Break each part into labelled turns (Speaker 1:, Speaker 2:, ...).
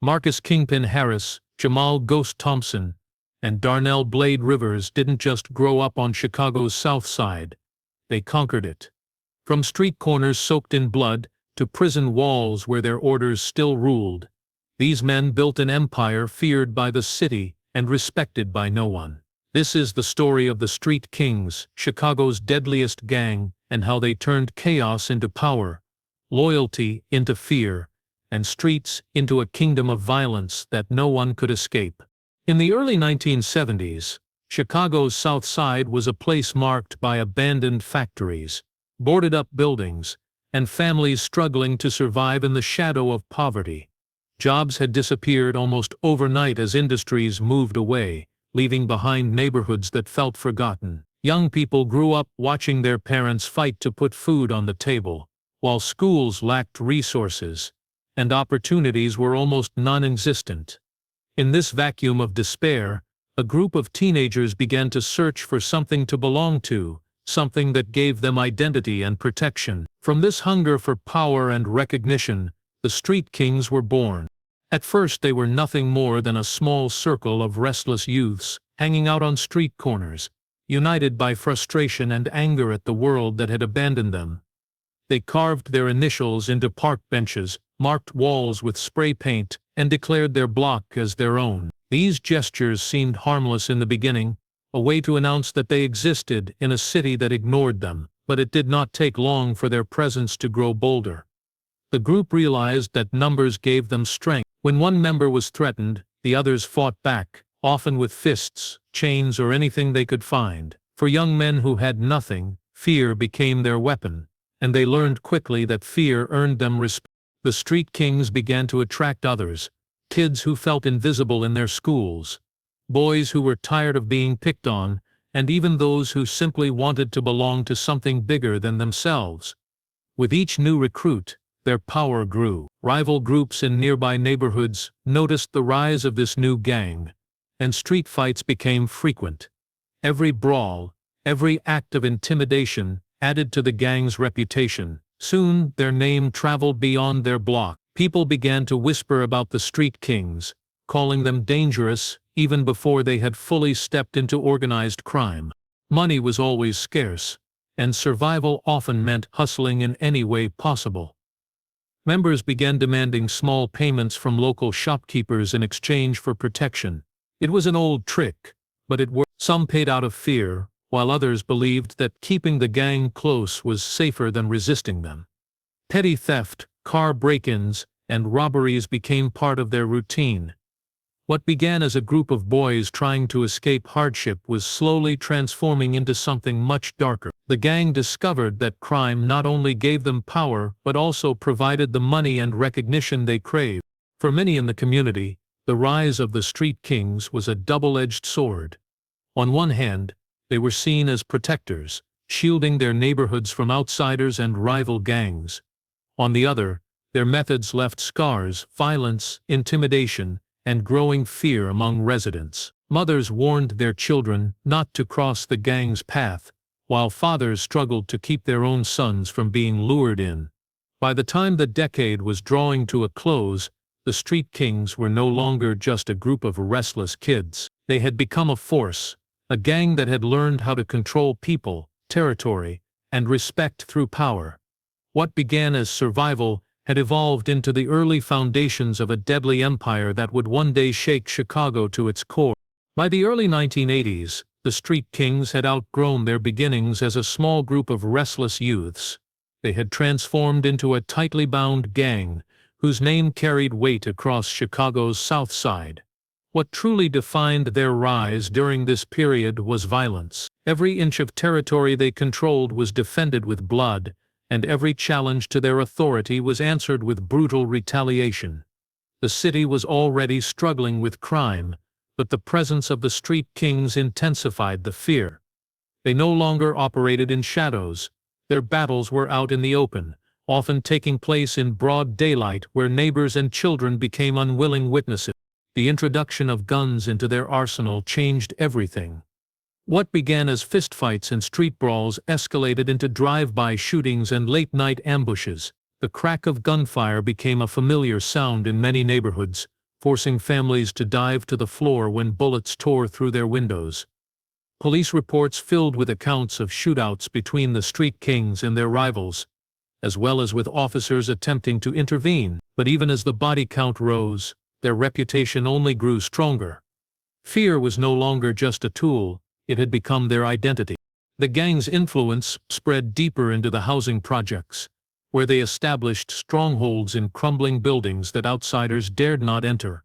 Speaker 1: Marcus Kingpin Harris, Jamal Ghost Thompson, and Darnell Blade Rivers didn't just grow up on Chicago's South Side. They conquered it. From street corners soaked in blood to prison walls where their orders still ruled, these men built an empire feared by the city and respected by no one. This is the story of the Street Kings, Chicago's deadliest gang, and how they turned chaos into power, loyalty into fear, and streets into a kingdom of violence that no one could escape. In the early 1970s, Chicago's South Side was a place marked by abandoned factories, boarded-up buildings, and families struggling to survive in the shadow of poverty. Jobs had disappeared almost overnight as industries moved away, leaving behind neighborhoods that felt forgotten. Young people grew up watching their parents fight to put food on the table, while schools lacked resources, and opportunities were almost non-existent. In this vacuum of despair, a group of teenagers began to search for something to belong to, something that gave them identity and protection. From this hunger for power and recognition, the Street Kings were born. At first they were nothing more than a small circle of restless youths, hanging out on street corners, united by frustration and anger at the world that had abandoned them. They carved their initials into park benches, marked walls with spray paint, and declared their block as their own. These gestures seemed harmless in the beginning, a way to announce that they existed in a city that ignored them, but it did not take long for their presence to grow bolder. The group realized that numbers gave them strength. When one member was threatened, the others fought back, often with fists, chains, or anything they could find. For young men who had nothing, fear became their weapon, and they learned quickly that fear earned them respect. The Street Kings began to attract others, kids who felt invisible in their schools, boys who were tired of being picked on, and even those who simply wanted to belong to something bigger than themselves. With each new recruit, their power grew. Rival groups in nearby neighborhoods noticed the rise of this new gang, and street fights became frequent. Every brawl, every act of intimidation added to the gang's reputation. Soon, their name traveled beyond their block. People began to whisper about the Street Kings, calling them dangerous even before they had fully stepped into organized crime. Money was always scarce, and survival often meant hustling in any way possible. Members began demanding small payments from local shopkeepers in exchange for protection. It was an old trick, but it worked. Some paid out of fear, while others believed that keeping the gang close was safer than resisting them. Petty theft, car break-ins, and robberies became part of their routine. What began as a group of boys trying to escape hardship was slowly transforming into something much darker. The gang discovered that crime not only gave them power but also provided the money and recognition they craved. For many in the community, the rise of the Street Kings was a double-edged sword. On one hand, they were seen as protectors, shielding their neighborhoods from outsiders and rival gangs. On the other, their methods left scars, violence, intimidation, and growing fear among residents. Mothers warned their children not to cross the gang's path, while fathers struggled to keep their own sons from being lured in. By the time the decade was drawing to a close, the Street Kings were no longer just a group of restless kids. They had become a force, a gang that had learned how to control people, territory, and respect through power. What began as survival had evolved into the early foundations of a deadly empire that would one day shake Chicago to its core. By the early 1980s, the Street Kings had outgrown their beginnings as a small group of restless youths. They had transformed into a tightly bound gang, whose name carried weight across Chicago's South Side. What truly defined their rise during this period was violence. Every inch of territory they controlled was defended with blood, and every challenge to their authority was answered with brutal retaliation. The city was already struggling with crime, but the presence of the Street Kings intensified the fear. They no longer operated in shadows. Their battles were out in the open, often taking place in broad daylight where neighbors and children became unwilling witnesses. The introduction of guns into their arsenal changed everything. What began as fistfights and street brawls escalated into drive-by shootings and late-night ambushes. The crack of gunfire became a familiar sound in many neighborhoods, forcing families to dive to the floor when bullets tore through their windows. Police reports filled with accounts of shootouts between the street kings and their rivals, as well as with officers attempting to intervene. But even as the body count rose, their reputation only grew stronger. Fear was no longer just a tool, it had become their identity. The gang's influence spread deeper into the housing projects, where they established strongholds in crumbling buildings that outsiders dared not enter.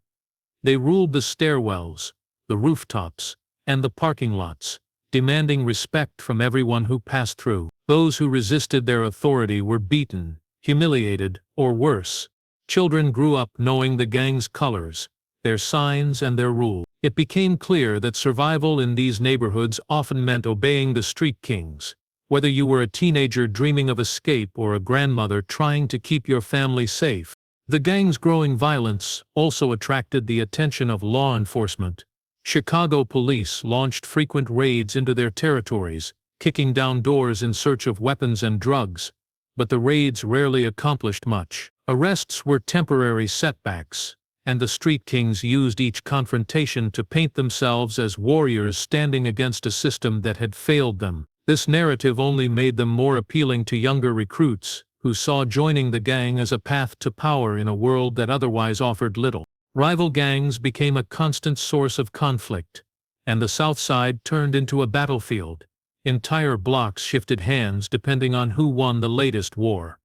Speaker 1: They ruled the stairwells, the rooftops, and the parking lots, demanding respect from everyone who passed through. Those who resisted their authority were beaten, humiliated, or worse. Children grew up knowing the gang's colors, their signs, and their rule. It became clear that survival in these neighborhoods often meant obeying the street kings. Whether you were a teenager dreaming of escape or a grandmother trying to keep your family safe. The gang's growing violence also attracted the attention of law enforcement. Chicago police launched frequent raids into their territories, kicking down doors in search of weapons and drugs, but the raids rarely accomplished much. Arrests were temporary setbacks, and the street kings used each confrontation to paint themselves as warriors standing against a system that had failed them. This narrative only made them more appealing to younger recruits, who saw joining the gang as a path to power in a world that otherwise offered little. Rival gangs became a constant source of conflict, and the South Side turned into a battlefield. Entire blocks shifted hands depending on who won the latest war.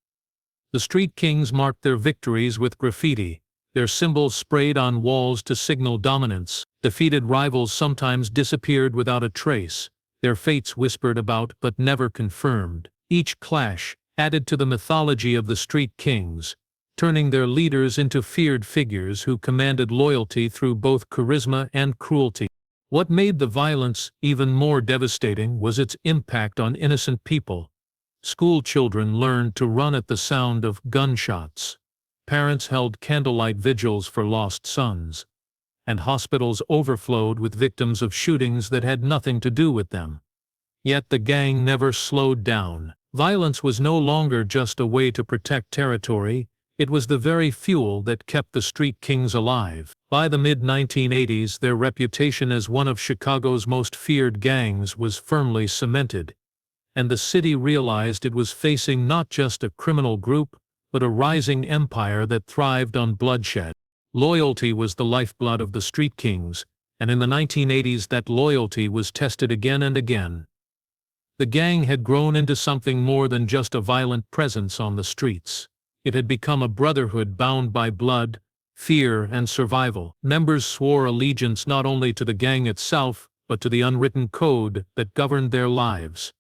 Speaker 1: The street kings marked their victories with graffiti, their symbols sprayed on walls to signal dominance. Defeated rivals sometimes disappeared without a trace, their fates whispered about but never confirmed. Each clash added to the mythology of the street kings, turning their leaders into feared figures who commanded loyalty through both charisma and cruelty. What made the violence even more devastating was its impact on innocent people. School children learned to run at the sound of gunshots. Parents held candlelight vigils for lost sons, and hospitals overflowed with victims of shootings that had nothing to do with them. Yet the gang never slowed down. Violence was no longer just a way to protect territory, it was the very fuel that kept the street kings alive. By the mid-1980s, their reputation as one of Chicago's most feared gangs was firmly cemented, and the city realized it was facing not just a criminal group, but a rising empire that thrived on bloodshed. Loyalty was the lifeblood of the street kings, and in the 1980s that loyalty was tested again and again. The gang had grown into something more than just a violent presence on the streets. It had become a brotherhood bound by blood, fear, and survival. Members swore allegiance not only to the gang itself, but to the unwritten code that governed their lives.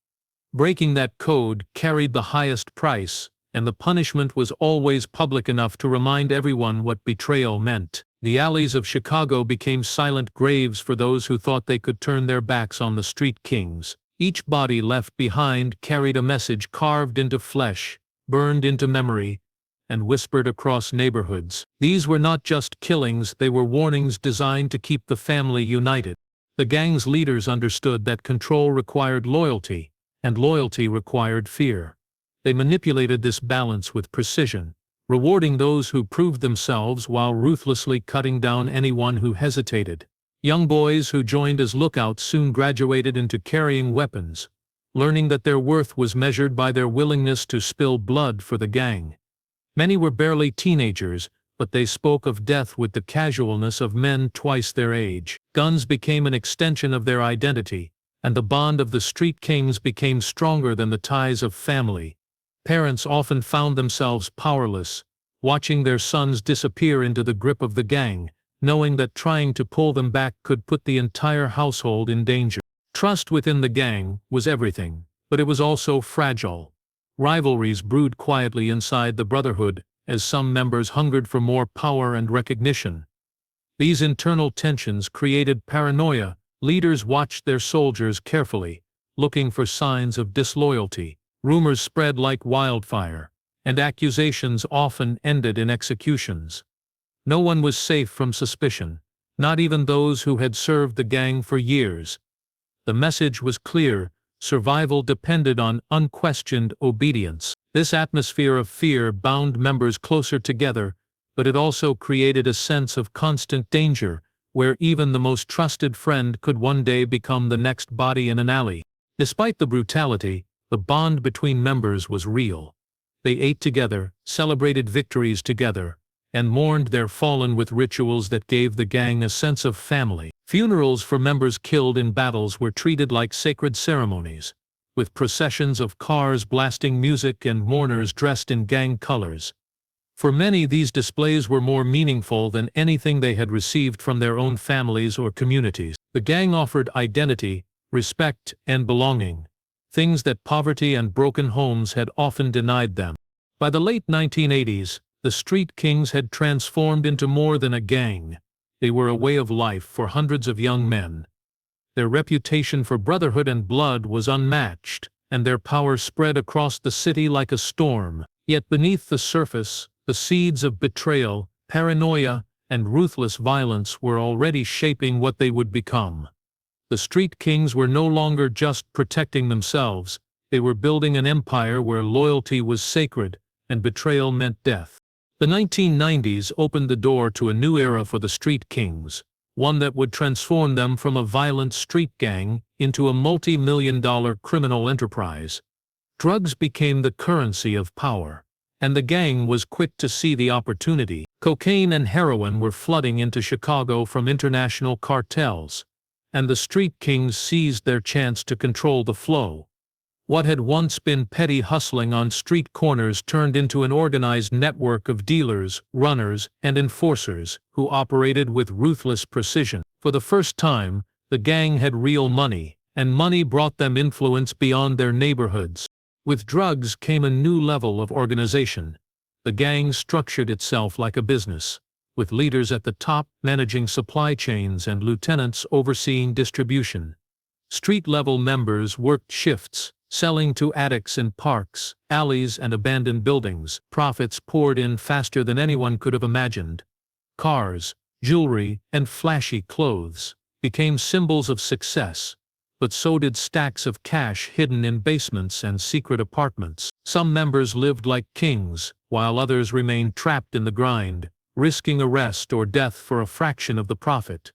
Speaker 1: Breaking that code carried the highest price, and the punishment was always public enough to remind everyone what betrayal meant. The alleys of Chicago became silent graves for those who thought they could turn their backs on the street kings. Each body left behind carried a message carved into flesh, burned into memory, and whispered across neighborhoods. These were not just killings, they were warnings designed to keep the family united. The gang's leaders understood that control required loyalty, and loyalty required fear. They manipulated this balance with precision, rewarding those who proved themselves while ruthlessly cutting down anyone who hesitated. Young boys who joined as lookouts soon graduated into carrying weapons, learning that their worth was measured by their willingness to spill blood for the gang. Many were barely teenagers, but they spoke of death with the casualness of men twice their age. Guns became an extension of their identity, and the bond of the street kings became stronger than the ties of family. Parents often found themselves powerless, watching their sons disappear into the grip of the gang, knowing that trying to pull them back could put the entire household in danger. Trust within the gang was everything, but it was also fragile. Rivalries brewed quietly inside the brotherhood, as some members hungered for more power and recognition. These internal tensions created paranoia. Leaders watched their soldiers carefully, looking for signs of disloyalty. Rumors spread like wildfire, and accusations often ended in executions. No one was safe from suspicion, not even those who had served the gang for years. The message was clear: survival depended on unquestioned obedience. This atmosphere of fear bound members closer together, but it also created a sense of constant danger, where even the most trusted friend could one day become the next body in an alley. Despite the brutality, the bond between members was real. They ate together, celebrated victories together, and mourned their fallen with rituals that gave the gang a sense of family. Funerals for members killed in battles were treated like sacred ceremonies, with processions of cars blasting music and mourners dressed in gang colors. For many, these displays were more meaningful than anything they had received from their own families or communities. The gang offered identity, respect, and belonging, things that poverty and broken homes had often denied them. By the late 1980s, the Street Kings had transformed into more than a gang. They were a way of life for hundreds of young men. Their reputation for brotherhood and blood was unmatched, and their power spread across the city like a storm. Yet beneath the surface, the seeds of betrayal, paranoia, and ruthless violence were already shaping what they would become. The Street Kings were no longer just protecting themselves, they were building an empire where loyalty was sacred and betrayal meant death. The 1990s opened the door to a new era for the Street Kings, one that would transform them from a violent street gang into a multi-million-dollar criminal enterprise. Drugs became the currency of power, and the gang was quick to see the opportunity. Cocaine and heroin were flooding into Chicago from international cartels, and the Street Kings seized their chance to control the flow. What had once been petty hustling on street corners turned into an organized network of dealers, runners, and enforcers who operated with ruthless precision. For the first time, the gang had real money, and money brought them influence beyond their neighborhoods. With drugs came a new level of organization. The gang structured itself like a business, with leaders at the top managing supply chains and lieutenants overseeing distribution. Street-level members worked shifts, selling to addicts in parks, alleys, and abandoned buildings. Profits poured in faster than anyone could have imagined. Cars, jewelry, and flashy clothes became symbols of success, but so did stacks of cash hidden in basements and secret apartments. Some members lived like kings, while others remained trapped in the grind, risking arrest or death for a fraction of the profit.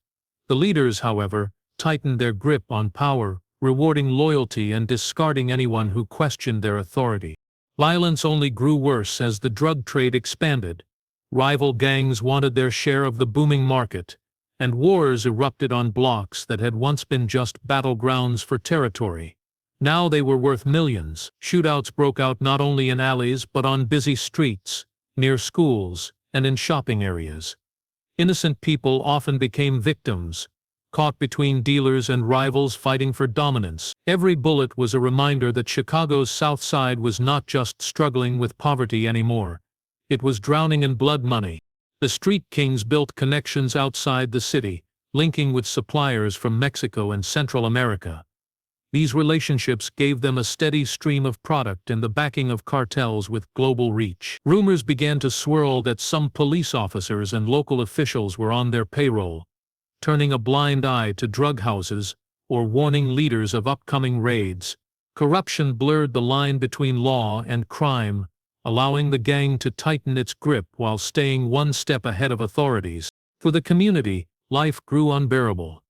Speaker 1: The leaders, however, tightened their grip on power, rewarding loyalty and discarding anyone who questioned their authority. Violence only grew worse as the drug trade expanded. Rival gangs wanted their share of the booming market, and wars erupted on blocks that had once been just battlegrounds for territory. Now they were worth millions. Shootouts broke out not only in alleys but on busy streets, near schools, and in shopping areas. Innocent people often became victims, caught between dealers and rivals fighting for dominance. Every bullet was a reminder that Chicago's South Side was not just struggling with poverty anymore. It was drowning in blood money. The Street Kings built connections outside the city, linking with suppliers from Mexico and Central America. These relationships gave them a steady stream of product and the backing of cartels with global reach. Rumors began to swirl that some police officers and local officials were on their payroll, turning a blind eye to drug houses or warning leaders of upcoming raids. Corruption blurred the line between law and crime, allowing the gang to tighten its grip while staying one step ahead of authorities. For the community, life grew unbearable.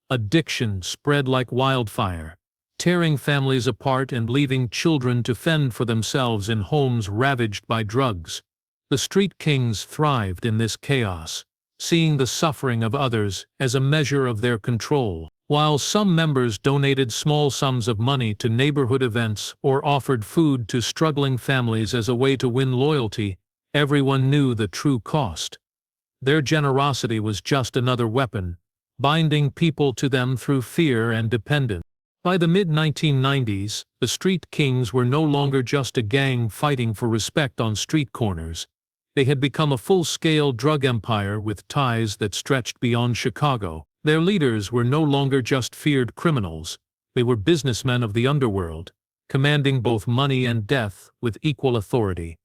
Speaker 1: Addiction spread like wildfire, tearing families apart and leaving children to fend for themselves in homes ravaged by drugs. The Street Kings thrived in this chaos, seeing the suffering of others as a measure of their control. While some members donated small sums of money to neighborhood events or offered food to struggling families as a way to win loyalty, everyone knew the true cost. Their generosity was just another weapon, binding people to them through fear and dependence. By the mid-1990s, the Street Kings were no longer just a gang fighting for respect on street corners. They had become a full-scale drug empire with ties that stretched beyond Chicago. Their leaders were no longer just feared criminals, they were businessmen of the underworld, commanding both money and death with equal authority.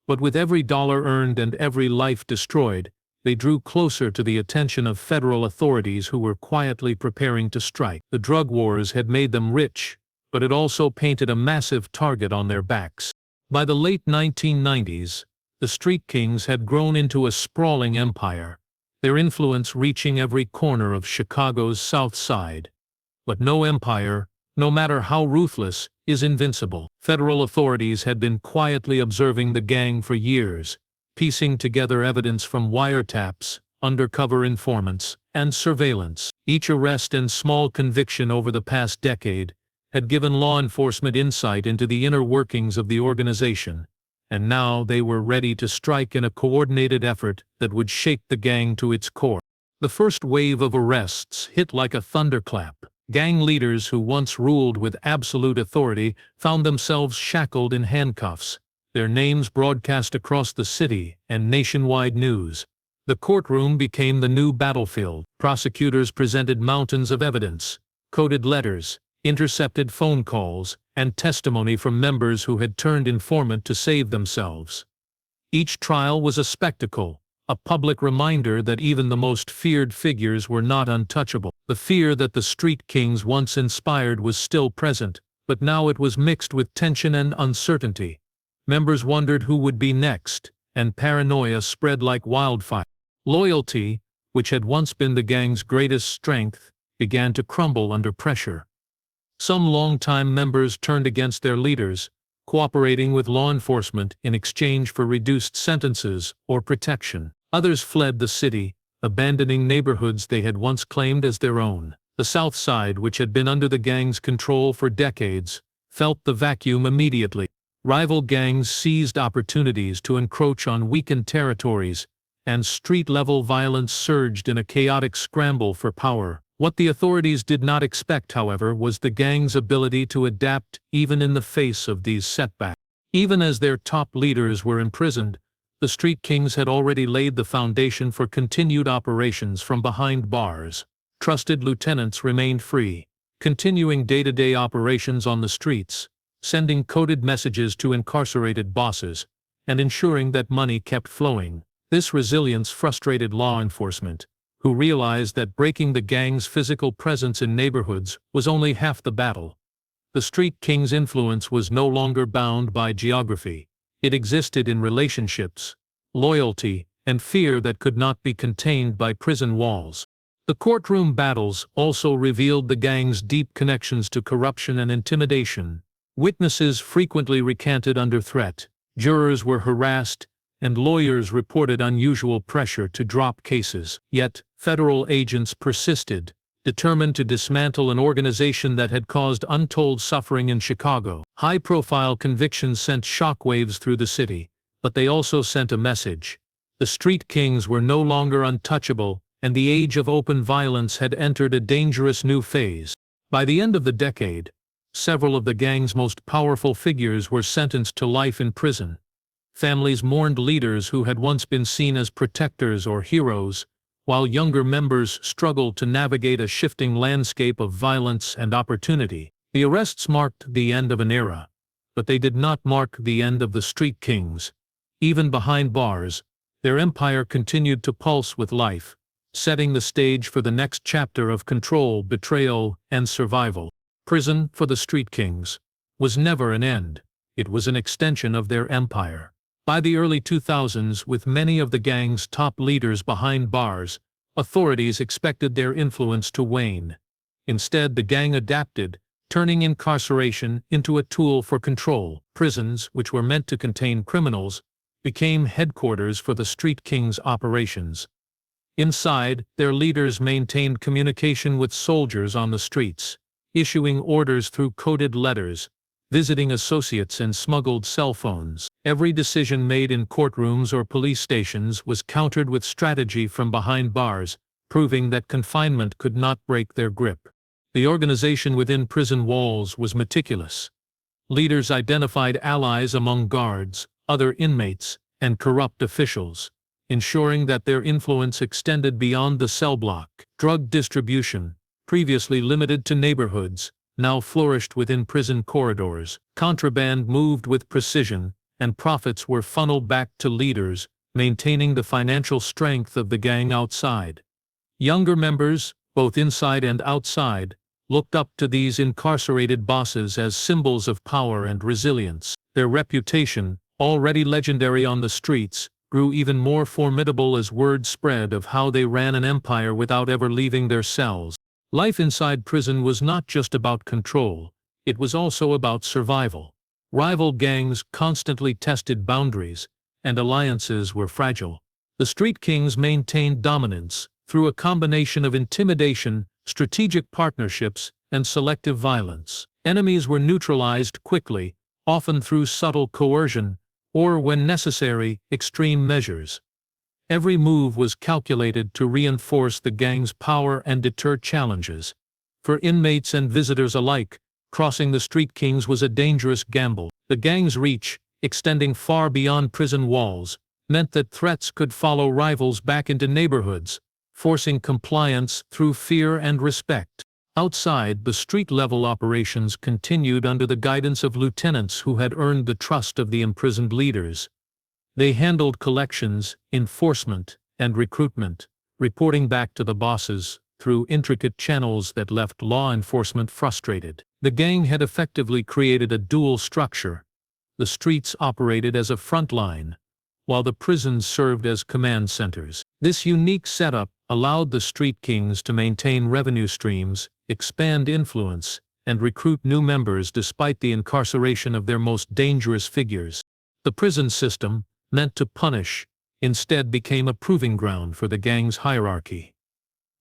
Speaker 1: But with every dollar earned and every life destroyed, they drew closer to the attention of federal authorities who were quietly preparing to strike. The drug wars had made them rich, but it also painted a massive target on their backs. By the late 1990s, The Street Kings had grown into a sprawling empire, their influence reaching every corner of Chicago's South Side. But no empire, no matter how ruthless, is invincible. Federal authorities had been quietly observing the gang for years, piecing together evidence from wiretaps, undercover informants, and surveillance. Each arrest and small conviction over the past decade had given law enforcement insight into the inner workings of the organization, and now they were ready to strike in a coordinated effort that would shake the gang to its core. The first wave of arrests hit like a thunderclap. Gang leaders who once ruled with absolute authority found themselves shackled in handcuffs, their names broadcast across the city and nationwide news. The courtroom became the new battlefield. Prosecutors presented mountains of evidence, coded letters, intercepted phone calls, and testimony from members who had turned informant to save themselves. Each trial was a spectacle, a public reminder that even the most feared figures were not untouchable. The fear that the Street Kings once inspired was still present, but now it was mixed with tension and uncertainty. Members wondered who would be next, and paranoia spread like wildfire. Loyalty, which had once been the gang's greatest strength, began to crumble under pressure. Some longtime members turned against their leaders, cooperating with law enforcement in exchange for reduced sentences or protection. Others fled the city, abandoning neighborhoods they had once claimed as their own. The South Side, which had been under the gang's control for decades, felt the vacuum immediately. Rival gangs seized opportunities to encroach on weakened territories, and street-level violence surged in a chaotic scramble for power. What the authorities did not expect, however, was the gang's ability to adapt even in the face of these setbacks. Even as their top leaders were imprisoned, the Street Kings had already laid the foundation for continued operations from behind bars. Trusted lieutenants remained free, continuing day-to-day operations on the streets, sending coded messages to incarcerated bosses, and ensuring that money kept flowing. This resilience frustrated law enforcement, who realized that breaking the gang's physical presence in neighborhoods was only half the battle. The Street Kings' influence was no longer bound by geography. It existed in relationships, loyalty, and fear that could not be contained by prison walls. The courtroom battles also revealed the gang's deep connections to corruption and intimidation. Witnesses frequently recanted under threat, jurors were harassed, and lawyers reported unusual pressure to drop cases. Yet, federal agents persisted, determined to dismantle an organization that had caused untold suffering in Chicago. High-profile convictions sent shockwaves through the city, but they also sent a message. The Street Kings were no longer untouchable, and the age of open violence had entered a dangerous new phase. By the end of the decade, several of the gang's most powerful figures were sentenced to life in prison. Families mourned leaders who had once been seen as protectors or heroes, while younger members struggled to navigate a shifting landscape of violence and opportunity. The arrests marked the end of an era, but they did not mark the end of the Street Kings. Even behind bars, their empire continued to pulse with life, setting the stage for the next chapter of control, betrayal, and survival. Prison, for the Street Kings, was never an end. It was an extension of their empire. By the early 2000s, with many of the gang's top leaders behind bars, authorities expected their influence to wane. Instead, the gang adapted, turning incarceration into a tool for control. Prisons, which were meant to contain criminals, became headquarters for the Street Kings' operations. Inside, their leaders maintained communication with soldiers on the streets, issuing orders through coded letters, visiting associates, and smuggled cell phones. Every decision made in courtrooms or police stations was countered with strategy from behind bars, proving that confinement could not break their grip. The organization within prison walls was meticulous. Leaders identified allies among guards, other inmates, and corrupt officials, ensuring that their influence extended beyond the cell block. Drug distribution, previously limited to neighborhoods, now flourished within prison corridors. Contraband moved with precision, and profits were funneled back to leaders, maintaining the financial strength of the gang outside. Younger members, both inside and outside, looked up to these incarcerated bosses as symbols of power and resilience. Their reputation, already legendary on the streets, grew even more formidable as word spread of how they ran an empire without ever leaving their cells. Life inside prison was not just about control, it was also about survival. Rival gangs constantly tested boundaries, and alliances were fragile. The Street Kings maintained dominance through a combination of intimidation, strategic partnerships, and selective violence. Enemies were neutralized quickly, often through subtle coercion, or, when necessary, extreme measures. Every move was calculated to reinforce the gang's power and deter challenges. For inmates and visitors alike, crossing the Street Kings was a dangerous gamble. The gang's reach, extending far beyond prison walls, meant that threats could follow rivals back into neighborhoods, forcing compliance through fear and respect. Outside, the street-level operations continued under the guidance of lieutenants who had earned the trust of the imprisoned leaders. They handled collections, enforcement, and recruitment, reporting back to the bosses through intricate channels that left law enforcement frustrated. The gang had effectively created a dual structure. The streets operated as a front line, while the prisons served as command centers. This unique setup allowed the Street Kings to maintain revenue streams, expand influence, and recruit new members despite the incarceration of their most dangerous figures. The prison system, meant to punish, instead became a proving ground for the gang's hierarchy.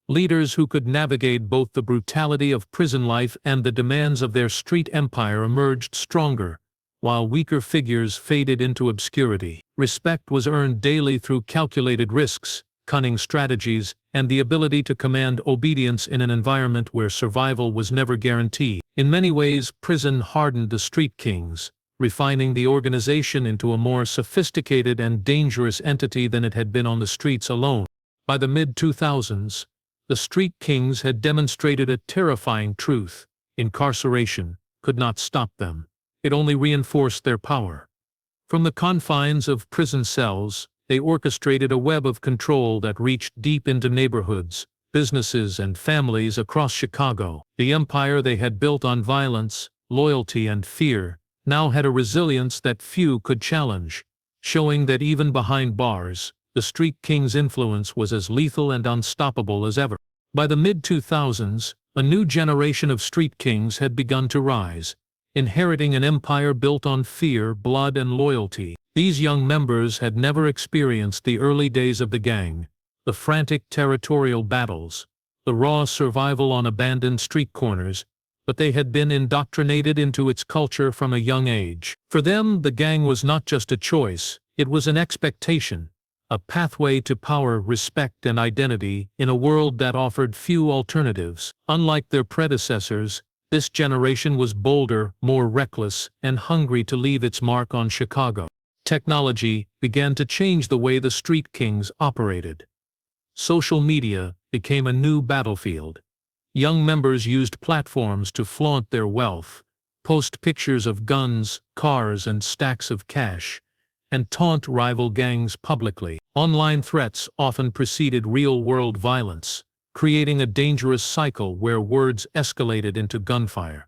Speaker 1: Leaders who could navigate both the brutality of prison life and the demands of their street empire emerged stronger, while weaker figures faded into obscurity. Respect was earned daily through calculated risks, cunning strategies, and the ability to command obedience in an environment where survival was never guaranteed. In many ways, prison hardened the Street Kings, refining the organization into a more sophisticated and dangerous entity than it had been on the streets alone. By the mid-2000s, the Street Kings had demonstrated a terrifying truth: incarceration could not stop them. It only reinforced their power. From the confines of prison cells, they orchestrated a web of control that reached deep into neighborhoods, businesses, and families across Chicago. The empire they had built on violence, loyalty, and fear now had a resilience that few could challenge, showing that even behind bars, the Street Kings' influence was as lethal and unstoppable as ever. By the mid-2000s, a new generation of Street Kings had begun to rise, inheriting an empire built on fear, blood, and loyalty. These young members had never experienced the early days of the gang, the frantic territorial battles, the raw survival on abandoned street corners, but they had been indoctrinated into its culture from a young age. For them, the gang was not just a choice, it was an expectation, a pathway to power, respect, and identity in a world that offered few alternatives. Unlike their predecessors, this generation was bolder, more reckless, and hungry to leave its mark on Chicago. Technology began to change the way the Street Kings operated. Social media became a new battlefield. Young members used platforms to flaunt their wealth, post pictures of guns, cars, and stacks of cash, and taunt rival gangs publicly. Online threats often preceded real-world violence, creating a dangerous cycle where words escalated into gunfire.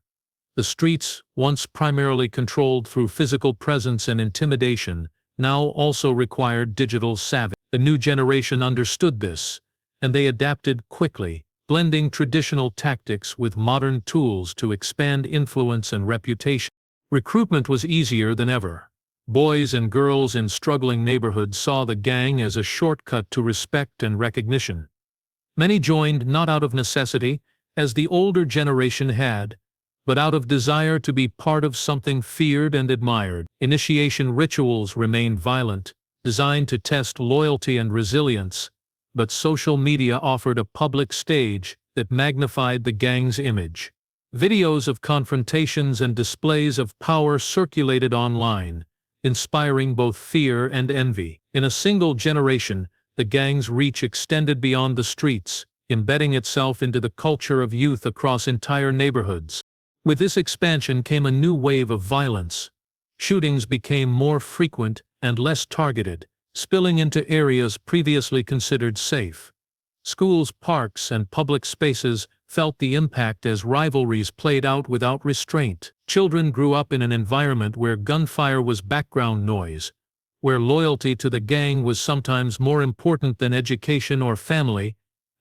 Speaker 1: The streets, once primarily controlled through physical presence and intimidation, now also required digital savvy. The new generation understood this, and they adapted quickly, blending traditional tactics with modern tools to expand influence and reputation. Recruitment was easier than ever. Boys and girls in struggling neighborhoods saw the gang as a shortcut to respect and recognition. Many joined not out of necessity, as the older generation had, but out of desire to be part of something feared and admired. Initiation rituals remained violent, designed to test loyalty and resilience, but social media offered a public stage that magnified the gang's image. Videos of confrontations and displays of power circulated online, inspiring both fear and envy. In a single generation, the gang's reach extended beyond the streets, embedding itself into the culture of youth across entire neighborhoods. With this expansion came a new wave of violence. Shootings became more frequent and less targeted, spilling into areas previously considered safe. Schools, parks, and public spaces felt the impact as rivalries played out without restraint. Children grew up in an environment where gunfire was background noise, where loyalty to the gang was sometimes more important than education or family,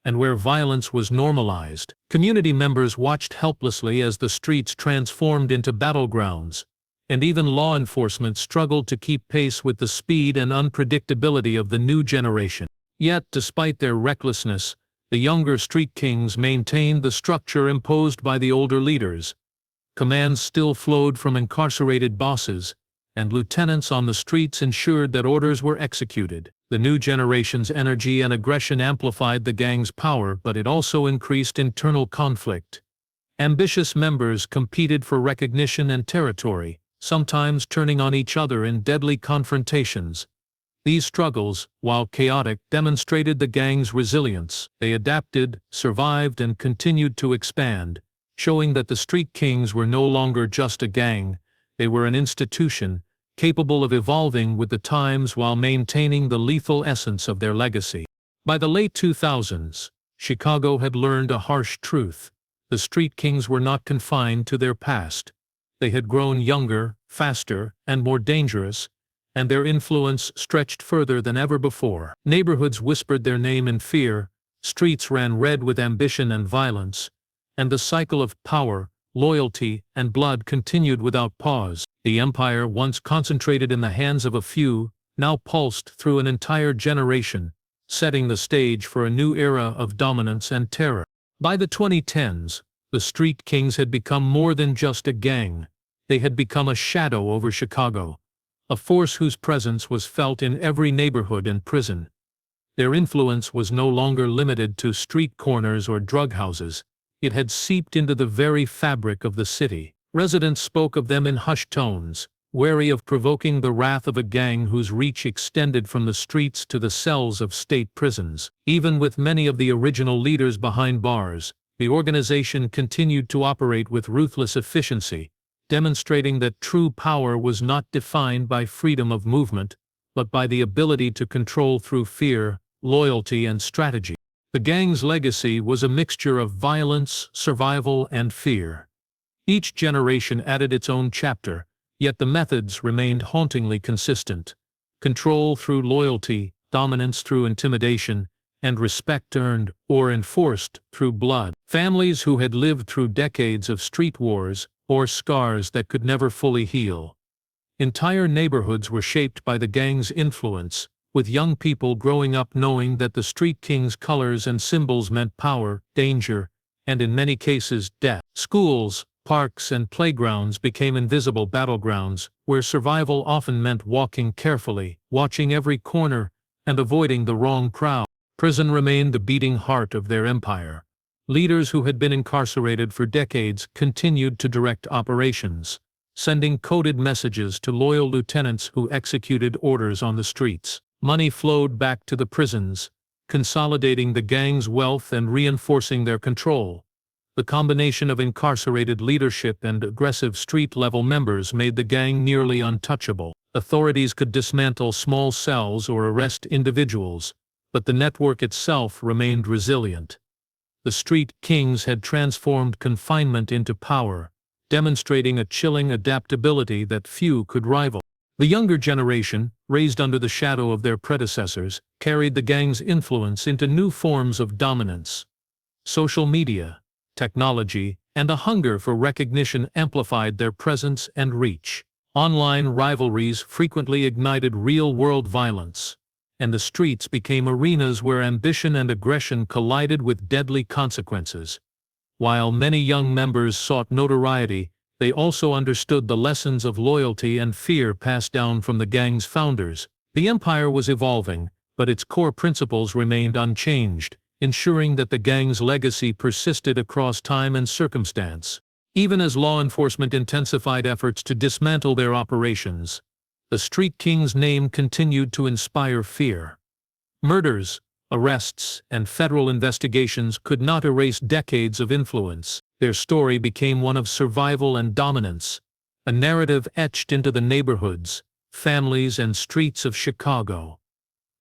Speaker 1: and where violence was normalized. Community members watched helplessly as the streets transformed into battlegrounds, and even law enforcement struggled to keep pace with the speed and unpredictability of the new generation. Yet, despite their recklessness, the younger street kings maintained the structure imposed by the older leaders. Commands still flowed from incarcerated bosses, and lieutenants on the streets ensured that orders were executed. The new generation's energy and aggression amplified the gang's power, but it also increased internal conflict. Ambitious members competed for recognition and territory, sometimes turning on each other in deadly confrontations. These struggles, while chaotic, demonstrated the gang's resilience. They adapted, survived, and continued to expand, showing that the street kings were no longer just a gang, they were an institution, capable of evolving with the times while maintaining the lethal essence of their legacy. By the late 2000s, Chicago had learned a harsh truth. The street kings were not confined to their past. They had grown younger, faster, and more dangerous, and their influence stretched further than ever before. Neighborhoods whispered their name in fear, streets ran red with ambition and violence, and the cycle of power, loyalty, and blood continued without pause. The empire, once concentrated in the hands of a few, now pulsed through an entire generation, setting the stage for a new era of dominance and terror. By the 2010s, the street kings had become more than just a gang. They had become a shadow over Chicago, a force whose presence was felt in every neighborhood and prison. Their influence was no longer limited to street corners or drug houses. It had seeped into the very fabric of the city. Residents spoke of them in hushed tones, wary of provoking the wrath of a gang whose reach extended from the streets to the cells of state prisons. Even with many of the original leaders behind bars, the organization continued to operate with ruthless efficiency, demonstrating that true power was not defined by freedom of movement, but by the ability to control through fear, loyalty, and strategy. The gang's legacy was a mixture of violence, survival, and fear. Each generation added its own chapter, yet the methods remained hauntingly consistent. Control through loyalty, dominance through intimidation, and respect earned or enforced through blood. Families who had lived through decades of street wars or scars that could never fully heal. Entire neighborhoods were shaped by the gang's influence, with young people growing up knowing that the street king's colors and symbols meant power, danger, and in many cases, death. Schools, parks, and playgrounds became invisible battlegrounds, where survival often meant walking carefully, watching every corner, and avoiding the wrong crowd. Prison remained the beating heart of their empire. Leaders who had been incarcerated for decades continued to direct operations, sending coded messages to loyal lieutenants who executed orders on the streets. Money flowed back to the prisons, consolidating the gang's wealth and reinforcing their control. The combination of incarcerated leadership and aggressive street-level members made the gang nearly untouchable. Authorities could dismantle small cells or arrest individuals, but the network itself remained resilient. The street kings had transformed confinement into power, demonstrating a chilling adaptability that few could rival. The younger generation, raised under the shadow of their predecessors, carried the gang's influence into new forms of dominance. Social media, technology, and a hunger for recognition amplified their presence and reach. Online rivalries frequently ignited real-world violence, and the streets became arenas where ambition and aggression collided with deadly consequences. While many young members sought notoriety, they also understood the lessons of loyalty and fear passed down from the gang's founders. The empire was evolving, but its core principles remained unchanged, ensuring that the gang's legacy persisted across time and circumstance. Even as law enforcement intensified efforts to dismantle their operations, the street king's name continued to inspire fear. Murders, arrests, and federal investigations could not erase decades of influence. Their story became one of survival and dominance, a narrative etched into the neighborhoods, families, and streets of Chicago.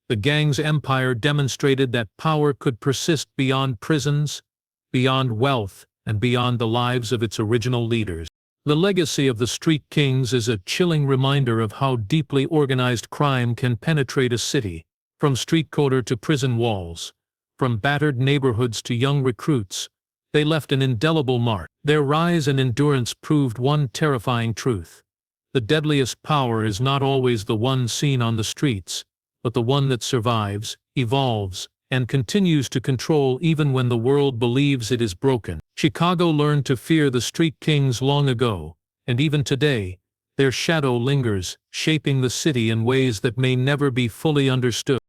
Speaker 1: The gang's empire demonstrated that power could persist beyond prisons, beyond wealth, and beyond the lives of its original leaders. The legacy of the Street Kings is a chilling reminder of how deeply organized crime can penetrate a city, from street corner to prison walls, from battered neighborhoods to young recruits. They left an indelible mark. Their rise and endurance proved one terrifying truth. The deadliest power is not always the one seen on the streets, but the one that survives, evolves, and continues to control even when the world believes it is broken. Chicago learned to fear the Street Kings long ago, and even today, their shadow lingers, shaping the city in ways that may never be fully understood.